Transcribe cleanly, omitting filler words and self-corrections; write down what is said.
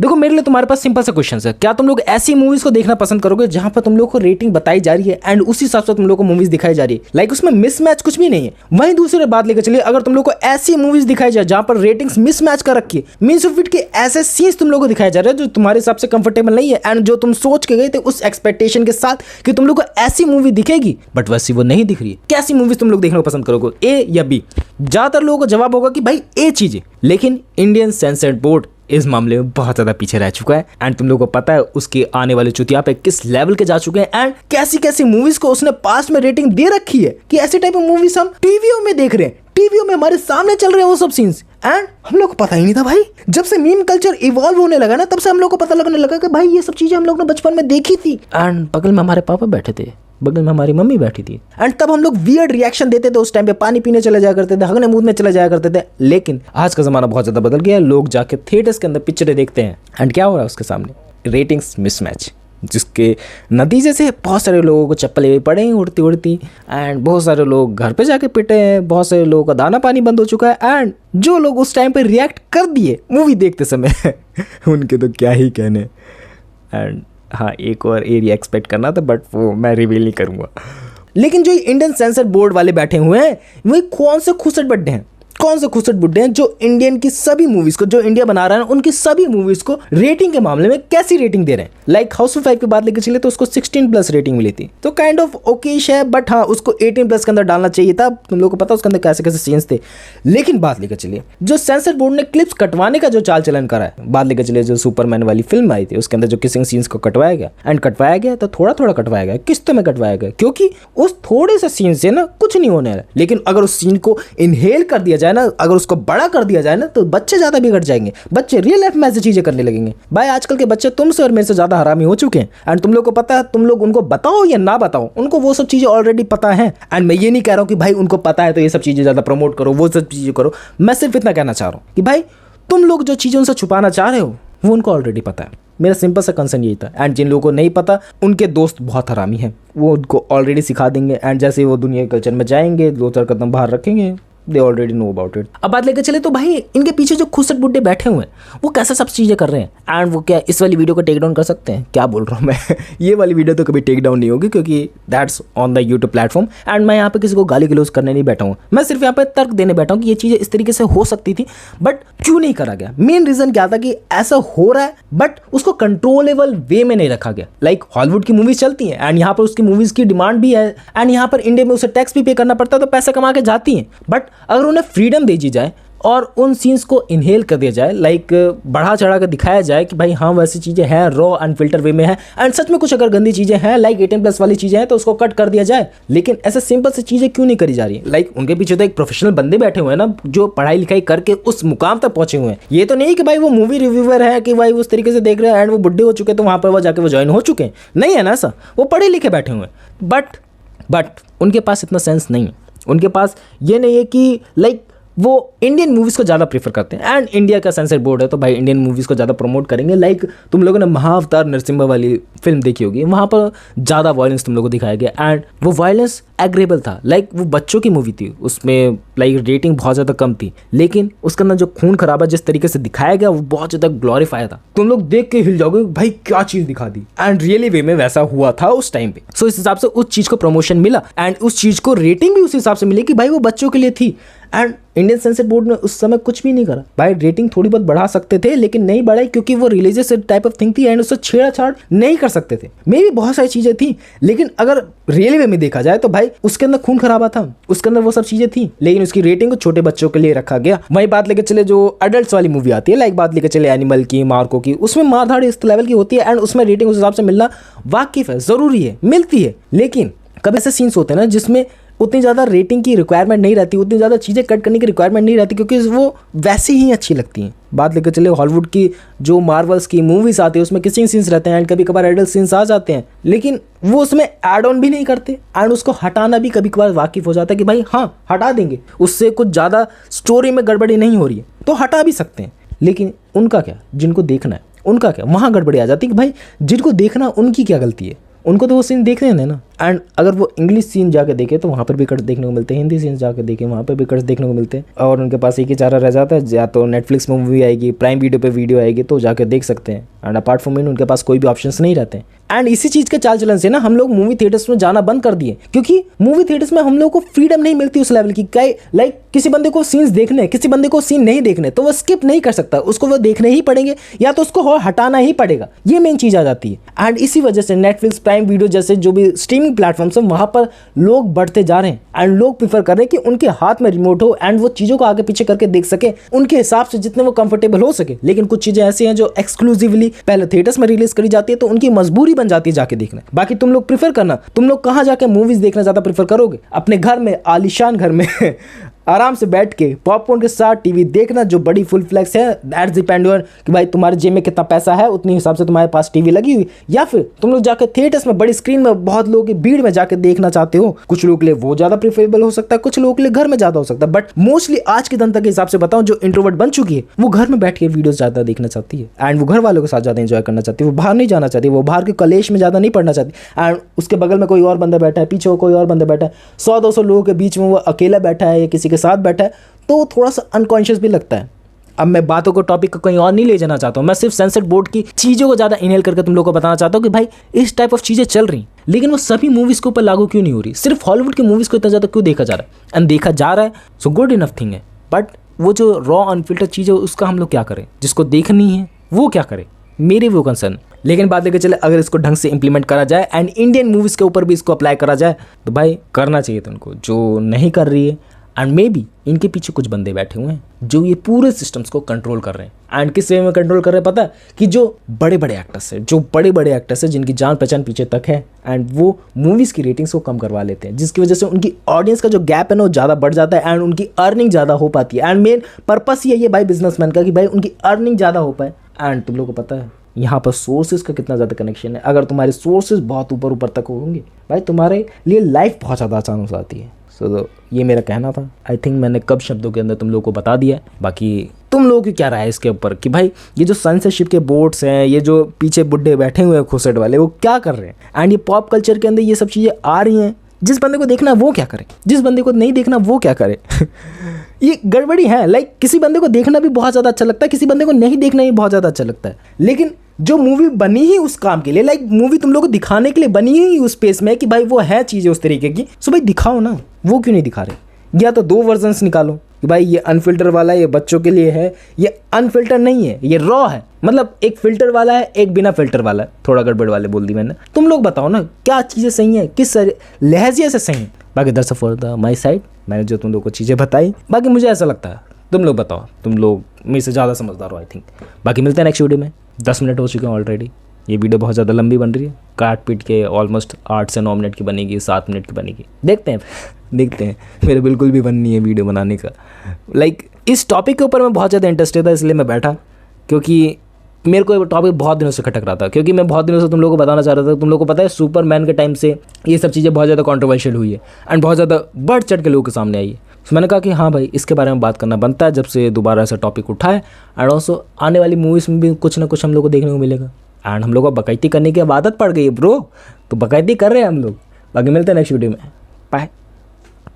देखो मेरे लिए तुम्हारे पास सिंपल सा क्वेश्चन है, क्या तुम लोग ऐसी मूवीज को देखना पसंद करोगे जहां पर तुम लोग को रेटिंग बताई जा रही है एंड उसी हिसाब से तुम लोग को मूवीज दिखाई जा रही है, लाइक उसमें मिसमैच कुछ भी नहीं है। वहीं दूसरी बात लेकर चलिए, अगर तुम लोग को ऐसी मूवीज दिखाई जाए जहां पर रेटिंग्स मिसमैच कर रखी है, मींस ऑफ इट के ऐसे सीन्स तुम लोग को दिखाए जा रहे हैं जो तुम्हारे हिसाब से कंफर्टेबल नहीं है एंड जो तुम सोच के गए थे उस एक्सपेक्टेशन के साथ कि तुम लोग को ऐसी मूवी दिखेगी बट वैसी वो नहीं दिख रही है, कैसी मूवीज तुम लोग देखना पसंद करोगे, ए या बी? ज्यादातर लोगों का जवाब होगा कि भाई ए चीजें। लेकिन इंडियन सेंसर बोर्ड इस मामले में बहुत ज्यादा पीछे रह चुका है एंड तुम लोगों को पता है उसके आने वाले चुतिया पे किस लेवल के जा चुके हैं एंड कैसी कैसी मूवीज को उसने पास्ट में रेटिंग दे रखी है कि ऐसे टाइप ऑफ मूवीज हम टीवीओ में देख रहे हैं, टीवीओ में हमारे सामने चल रहे हैं वो सब सीन्स एंड हम लोग को पता ही नहीं था भाई। जब से मीम कल्चर इवॉल्व होने लगा ना तब से हम लोग को पता लगने लगा कि भाई ये सब चीजें हम लोग ने बचपन में देखी थी एंड बगल में हमारे पापा बैठे थे, बगल में हमारी मम्मी बैठी थी एंड तब हम लोग वियर्ड रिएक्शन देते थे, उस टाइम पे पानी पीने चले जाया करते थे, हगने मूदने चले जाया करते थे। लेकिन आज का जमाना बहुत ज्यादा बदल गया है, लोग जाके थिएटर्स के अंदर पिक्चरें देखते हैं एंड क्या हो रहा है उसके सामने, रेटिंग्स मिसमैच, जिसके नतीजे से बहुत सारे लोगों को चप्पलें पड़े हैं उड़ती उड़ती एंड बहुत सारे लोग घर पे जाके पिटे हैं, बहुत सारे लोगों का दाना पानी बंद हो चुका है एंड जो लोग उस टाइम पे रिएक्ट कर दिए मूवी देखते समय उनके तो क्या ही कहने। एंड हाँ, एक और एरिया एक्सपेक्ट करना था बट वो मैं रिवील नहीं करूँगा। लेकिन जो इंडियन सेंसर बोर्ड वाले बैठे हुए हैं वही कौन से खुसट बड्डे हैं, कौन से खुसट बुड्ढे हैं जो इंडियन की सभी मूवीज को, जो इंडिया बना रहा है उनकी सभी मूवीज को रेटिंग के मामले में कैसी रेटिंग दे रहे हैं। लाइक हाउसफुल 5 की बात लेकर चले तो उसको 16+ रेटिंग मिली थी, तो काइंड ऑफ ओकेश है बट हाँ उसको 18+ के अंदर डालना चाहिए था। तुम लोगों को पता उसके अंदर कैसे कैसे सीन्स थे। लेकिन बात लेकर चलिए जो सेंसर बोर्ड ने क्लिप्स कटवाने का जो चाल चलन करा है, बात लेकर चलिए जो सुपरमैन वाली फिल्म आई थी उसके अंदर जो किसिंग सीन्स को कटवाया गया एंड कटवाया गया तो थोड़ा थोड़ा कटवाया गया, किस्तों में कटवाया गया, क्योंकि उस थोड़े से सीन से ना कुछ नहीं होने वाला। लेकिन अगर उस सीन को इनहेल कर दिया जाए ना, अगर उसको बड़ा कर दिया जाए ना तो बच्चे ज्यादा बिगड़ जाएंगे, बच्चे रियल लाइफ में ऐसी चीजें करने लगेंगे। भाई आजकल के बच्चे तुमसे और मेरे से ज्यादा हरामी हो चुके हैं एंड तुम लोग को पता है, तुम लोग उनको बताओ या ना बताओ उनको वो सब चीजें ऑलरेडी पता है। एंड मैं ये नहीं कह रहा हूं कि भाई उनको पता है तो ये सब चीजें ज्यादा प्रमोट करो, वो सब चीजें करो। मैं सिर्फ इतना कहना चाह रहा हूं कि भाई तुम लोग जो चीजें उनसे छुपाना चाह रहे हो वो उनको ऑलरेडी पता है। मेरा सिंपल सा कंसर्न यही था एंड जिन लोगों को नहीं पता उनके दोस्त बहुत हरामी हैं, वो उनको ऑलरेडी सिखा देंगे एंड जैसे वो दुनिया के कल्चर में जाएंगे 2-4 कदम बाहर रखेंगे, they already know about it. अब बात लेकर चले तो भाई इनके पीछे जो खुसट बुड्ढे बैठे हुए हैं वो कैसे सब चीज़ें कर रहे हैं एंड वो क्या इस वाली वीडियो को टेक डाउन कर सकते हैं? क्या बोल रहा हूँ मैं ये वाली वीडियो तो कभी टेक डाउन नहीं होगी क्योंकि that's on the YouTube platform and मैं यहाँ पे किसी को गाली गलौज करने नहीं बैठा हूँ, मैं सिर्फ यहाँ पे तर्क देने बैठा हूँ कि ये चीज़ें इस तरीके से हो सकती थी बट क्यों नहीं करा गया। मेन रीजन क्या था कि ऐसा हो रहा है बट उसको कंट्रोलेबल वे में नहीं रखा गया। लाइक हॉलीवुड की मूवीज चलती हैं एंड यहाँ पर उसकी मूवीज की डिमांड भी है एंड यहाँ पर इंडिया में उसे टैक्स भी पे करना पड़ता है तो पैसा कमा के जाती हैं, बट अगर उन्हें फ्रीडम दे दी जाए और उन सीन्स को इनहेल कर दिया जाए, लाइक बढ़ा चढ़ा कर दिखाया जाए कि भाई हाँ वैसी चीज़ें हैं, रॉ अनफिल्टर वे में है एंड सच में कुछ अगर गंदी चीज़ें हैं लाइक 18+ वाली चीज़ें हैं तो उसको कट कर दिया जाए। लेकिन ऐसे सिंपल से चीज़ें क्यों नहीं करी जा रही? लाइक उनके पीछे तो एक प्रोफेशनल बंदे बैठे हुए हैं ना जो पढ़ाई लिखाई करके उस मुकाम तक पहुंचे हुए हैं। ये तो नहीं कि भाई वो मूवी रिव्यूअर है कि भाई उस तरीके से देख रहे हैं एंड वो बुढ़े हो चुके तो वहाँ पर वो जाके वो ज्वाइन हो चुके हैं, नहीं है ना ऐसा, वो पढ़े लिखे बैठे हुए हैं बट उनके पास इतना सेंस नहीं है। उनके पास ये नहीं है कि लाइक वो इंडियन मूवीज़ को ज़्यादा प्रीफर करते हैं एंड इंडिया का सेंसर बोर्ड है तो भाई इंडियन मूवीज़ को ज़्यादा प्रमोट करेंगे। लाइक तुम लोगों ने महाअवतार नरसिम्हा वाली फिल्म देखी होगी, वहाँ पर ज़्यादा वायलेंस तुम लोगों को दिखाया गया एंड वो वायलेंस एग्रेबल था। लाइक वो बच्चों की मूवी थी, उसमें लाइक रेटिंग बहुत ज़्यादा कम थी लेकिन उसके अंदर जो खून खराबा जिस तरीके से दिखाया गया वो बहुत ज़्यादा ग्लोरीफाई था। तुम लोग देख के हिल जाओगे भाई क्या चीज़ दिखा दी एंड रियली वे में वैसा हुआ था उस टाइम पे। सो इस हिसाब से उस चीज़ को प्रमोशन मिला एंड उस चीज़ को रेटिंग भी उस हिसाब से मिली कि भाई वो बच्चों के लिए थी एंड इंडियन सेंसर बोर्ड ने उस समय कुछ भी नहीं करा। भाई रेटिंग थोड़ी बहुत बढ़ा सकते थे लेकिन नहीं बढ़ाई क्योंकि वो रिलीजियस टाइप ऑफ थिंग थी एंड उससे छेड़छाड़ नहीं कर सकते थे। मे भी बहुत सारी चीजें थी लेकिन अगर रियली वे में देखा जाए तो भाई उसके अंदर खून खराबा था, उसके अंदर वो सब चीजें थी लेकिन उसकी रेटिंग को छोटे बच्चों के लिए रखा गया। वही बात लेकर चले जो अडल्ट वाली मूवी आती है, लाइक बात लेकर चले एनिमल की, मार्को की, उसमें मारधाड़ इस लेवल की होती है एंड उसमें रेटिंग उस हिसाब से मिलना वाकिफ है, जरूरी है, मिलती है। लेकिन कभी ऐसे सीन्स होते हैं ना जिसमें उतनी ज़्यादा रेटिंग की रिक्वायरमेंट नहीं रहती, उतनी ज़्यादा चीज़ें कट करने की रिक्वायरमेंट नहीं रहती क्योंकि वो वैसे ही अच्छी लगती हैं। बात लेकर चले हॉलीवुड की जो मार्वल्स की मूवीज़ आती है उसमें किसिंग सीन्स रहते हैं एंड कभी कभार एडल्ट सीन्स आ जाते हैं लेकिन वो उसमें ऐड ऑन भी नहीं करते एंड उसको हटाना भी कभी कभार वाकिफ हो जाता है कि भाई हाँ हटा देंगे, उससे कुछ ज़्यादा स्टोरी में गड़बड़ी नहीं हो रही है तो हटा भी सकते हैं। लेकिन उनका क्या, जिनको देखना है उनका क्या, वहाँ गड़बड़ी आ जाती है कि भाई जिनको देखना उनकी क्या गलती है, उनको तो वो सीन देखने हैं ना। एंड अगर वो इंग्लिश सीन जाके देखे तो वहाँ पर भी कट्स देखने को मिलते हैं, हिंदी सीन जाके देखे वहाँ पर भी कट्स देखने को मिलते हैं। और उनके पास एक ही चारा रह जाता है, या तो नेटफ्लिक्स में मूवी आएगी, प्राइम वीडियो पे वीडियो आएगी तो जाके देख सकते हैं। एंड अपार्ट फ्रॉम इन उनके पास कोई भी ऑप्शंस नहीं रहते हैं। एंड इसी चीज़ के चाल चलन से ना हम लोग मूवी थिएटर्स में जाना बंद कर दिए, क्योंकि मूवी थिएटर्स में हम लोग को फ्रीडम नहीं मिलती उस लेवल की। लाइक किसी बंदे को सीन्स देखने, किसी बंदे को सीन नहीं देखने तो वो स्किप नहीं कर सकता, उसको वो देखने ही पड़ेंगे या तो उसको हटाना ही पड़ेगा। ये मेन चीज़ आ जाती है। एंड इसी वजह से नेटफ्लिक्स, प्राइम वीडियो जैसे जो भी स्ट्रीमिंग प्लेटफॉर्म्स हैं वहाँ पर लोग बढ़ते जा रहे हैं। एंड लोग प्रीफर कर रहे हैं कि उनके हाथ में रिमोट हो एंड वो चीज़ों को आगे पीछे करके देख सके उनके हिसाब से जितने वो कंफर्टेबल हो सके। लेकिन कुछ चीज़ें ऐसी हैं जो एक्सक्लूसिवली पहले थिएटर्स में रिलीज करी जाती है तो उनकी मजबूरी बन जाती है जाके देखना। बाकी तुम लोग प्रीफर करना, तुम लोग कहाँ जाके मूवीज देखना ज़्यादा प्रीफर करोगे? अपने घर में, आलीशान घर में आराम से बैठ के पॉपकॉर्न के साथ टीवी देखना जो बड़ी फुल फ्लैक्स है, दैट्स डिपेंड ऑन कि भाई तुम्हारे जेब में कितना पैसा है, उतनी हिसाब से तुम्हारे पास टीवी लगी हुई, या फिर तुम लोग जाकर थिएटर्स में बड़ी स्क्रीन में बहुत लोगों की भीड़ में जाकर देखना चाहते हो। कुछ लोगों के लिए वो ज़्यादा प्रीफरेबल हो सकता है, कुछ लोगों के लिए घर में ज़्यादा हो सकता है। बट मोस्टली आज की जनता के हिसाब से बताऊं, जो इंट्रोवर्ट बन चुकी है वो घर में बैठ के वीडियोस ज़्यादा देखना चाहती है एंड वो घर वालों के साथ ज़्यादा एंजॉय करना चाहती है। वो बाहर नहीं जाना चाहती, वो बाहर के कलेश में ज़्यादा नहीं पढ़ना चाहती। एंड उसके बगल में कोई और बंदा बैठा है, पीछे कोई और बंदा बैठा है, 100-200 लोगों के बीच में वो अकेला बैठा है या किसी के साथ बैठा है तो थोड़ा सा अनकॉन्शियस भी लगता है। अब मैं बातों को, टॉपिक को कहीं और नहीं ले जाना चाहता हूँ, मैं सिर्फ सेंसर बोर्ड की चीज़ों को ज़्यादा इनहेल करके तुम लोगों को बताना चाहता हूँ कि भाई इस टाइप ऑफ चीज़ें चल रही, लेकिन वो सभी मूवीज़ के ऊपर लागू क्यों नहीं हो रही? सिर्फ हॉलीवुड की मूवीज़ को इतना ज़्यादा क्यों देखा जा रहा है? एंड देखा जा रहा है सो गुड इनफ थिंग है, बट वो जो रॉ अनफिल्टर चीज़ है उसका हम लोग क्या करें? जिसको देखनी है वो क्या करें? मेरे वो कंसर्न। लेकिन बात लेकर चले, अगर इसको ढंग से इंप्लीमेंट करा जाए एंड इंडियन मूवीज़ के ऊपर भी इसको अप्लाई करा जाए तो भाई करना चाहिए था उनको, जो नहीं कर रही है। एंड मे बी इनके पीछे कुछ बंदे बैठे हुए हैं जो ये पूरे सिस्टम्स को कंट्रोल कर रहे हैं। एंड किस वे में कंट्रोल कर रहे हैं पता है? कि जो बड़े बड़े एक्टर्स हैं जिनकी जान पहचान पीछे तक है एंड वो मूवीज़ की रेटिंग्स को कम करवा लेते हैं, जिसकी वजह से उनकी ऑडियंस का जो गैप है ना वो ज़्यादा बढ़ जाता है एंड उनकी अर्निंग ज़्यादा हो पाती है। एंड मेन पर्पस ये है भाई बिजनेसमैन का कि भाई उनकी अर्निंग ज़्यादा हो पाए। एंड तुम लोग को पता है यहाँ पर सोर्सेज का कितना ज़्यादा कनेक्शन है। अगर तुम्हारे सोर्सेज बहुत ऊपर तक होंगे भाई तुम्हारे लिए लाइफ बहुत ज़्यादा आसान हो जाती है। तो ये मेरा कहना था। आई थिंक मैंने कब शब्दों के अंदर तुम लोगों को बता दिया है। बाकी तुम लोगों की क्या राय है इसके ऊपर कि भाई ये जो सेंसरशिप के बोर्ड्स हैं, ये जो पीछे बुड्ढे बैठे हुए हैं खुसट वाले, वो क्या कर रहे हैं? एंड ये पॉप कल्चर के अंदर ये सब चीज़ें आ रही हैं, जिस बंदे को देखना वो क्या करे, जिस बंदे को नहीं देखना वो क्या करे। ये गड़बड़ी है। लाइक किसी बंदे को देखना भी बहुत ज़्यादा अच्छा लगता है, किसी बंदे को नहीं देखना भी बहुत ज़्यादा अच्छा लगता है। लेकिन जो मूवी बनी ही उस काम के लिए, लाइक मूवी तुम लोग को दिखाने के लिए बनी ही उस स्पेस में कि भाई वो है चीज़ें उस तरीके की, सो भाई दिखाओ ना। वो क्यों नहीं दिखा रहे? या तो 2 वर्जन्स निकालो कि भाई ये अनफिल्टर वाला ये बच्चों के लिए है, ये अनफिल्टर नहीं है, ये रॉ है। मतलब एक फिल्टर वाला है, एक बिना फिल्टर वाला है। थोड़ा गड़बड़ वाले बोल दी मैंने। तुम लोग बताओ ना क्या चीज़ें सही हैं, किस लहजे से सही हैं। बाकी that's for the my side, मैंने जो तुम लोग को चीज़ें बताई। बाकी मुझे ऐसा लगता है, तुम लोग बताओ, तुम लोग मेरे से ज़्यादा समझदार हो आई थिंक। बाकी मिलते हैं नेक्स्ट वीडियो में। 10 मिनट हो चुके हैं ऑलरेडी। ये वीडियो बहुत ज़्यादा लंबी बन रही है, काट पीट के ऑलमोस्ट 8 से 9 मिनट की बनेगी, 7 मिनट की बनेगी। देखते हैं मेरे बिल्कुल भी मन नहीं है वीडियो बनाने का। लाइक इस टॉपिक के ऊपर मैं बहुत ज़्यादा इंटरेस्टेड था, इसलिए मैं बैठा, क्योंकि मेरे को ये टॉपिक बहुत दिनों से खटक रहा था। क्योंकि मैं बहुत दिनों से तुम लोगों को बताना चाह रहा था। तुम लोगों को पता है सुपरमैन के टाइम से ये सब चीज़ें बहुत ज़्यादा कॉन्ट्रोवर्शियल हुई है एंड बहुत ज़्यादा बढ़ चढ़ के लोगों के सामने आई है। तो मैंने कहा कि हाँ भाई इसके बारे में बात करना बनता है, जब से दोबारा ऐसा टॉपिक उठा है। एंड ऑल्सो आने वाली मूवीज़ में भी कुछ ना कुछ हम लोग को देखने को मिलेगा। एंड हम लोग को बकैती करने की अब आदत पड़ गई है ब्रो, तो बकैती कर रहे हैं हम लोग। बाकी मिलते हैं नेक्स्ट वीडियो में। बाय।